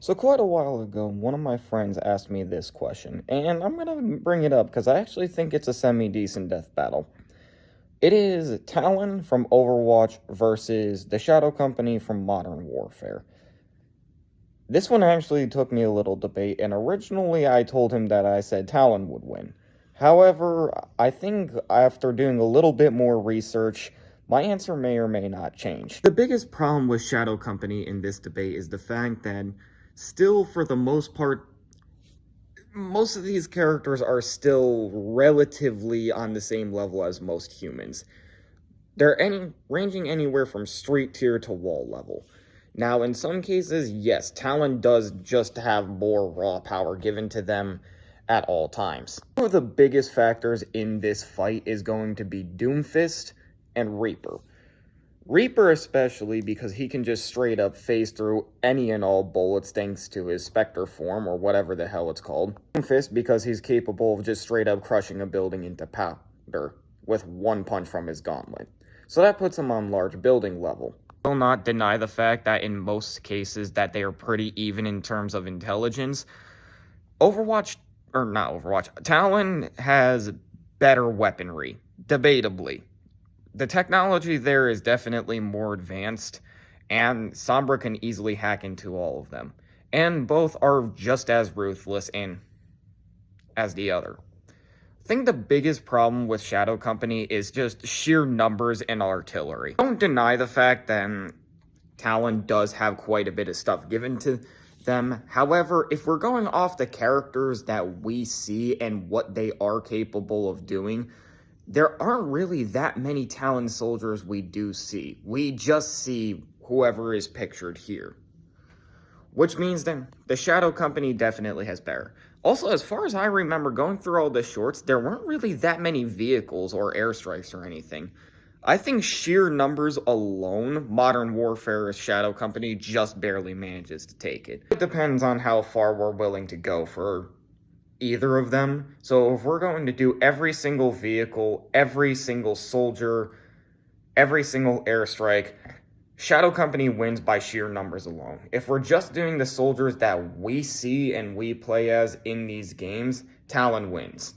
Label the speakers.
Speaker 1: So quite a while ago, one of my friends asked me this question, and I'm gonna bring it up because I actually think it's a semi-decent death battle. It is Talon from Overwatch versus the Shadow Company from Modern Warfare. This one actually took me a little debate, and originally I told him that I said Talon would win. However, I think after doing a little bit more research, my answer may or may not change. The biggest problem with Shadow Company in this debate is the fact that still, for the most part, most of these characters are still relatively on the same level as most humans. They're ranging anywhere from street tier to wall level. Now, in some cases, yes, Talon does just have more raw power given to them at all times. One of the biggest factors in this fight is going to be Doomfist and Reaper. Reaper especially because he can just straight up phase through any and all bullets thanks to his Spectre form, or whatever the hell it's called. Doomfist because he's capable of just straight up crushing a building into powder with one punch from his gauntlet. So that puts him on large building level. I will not deny the fact that in most cases that they are pretty even in terms of intelligence. Talon has better weaponry, debatably. The technology there is definitely more advanced, and Sombra can easily hack into all of them. And both are just as ruthless as the other. I think the biggest problem with Shadow Company is just sheer numbers and artillery. Don't deny the fact that Talon does have quite a bit of stuff given to them. However, if we're going off the characters that we see and what they are capable of doing, there aren't really that many Talon soldiers we do see. We just see whoever is pictured here. Which means then the Shadow Company definitely has better. Also, as far as I remember going through all the shorts, there weren't really that many vehicles or airstrikes or anything. I think sheer numbers alone, Modern Warfare's Shadow Company just barely manages to take it. It depends on how far we're willing to go for either of them. So if we're going to do every single vehicle, every single soldier, every single airstrike, Shadow Company wins by sheer numbers alone. If we're just doing the soldiers that we see and we play as in these games, Talon wins.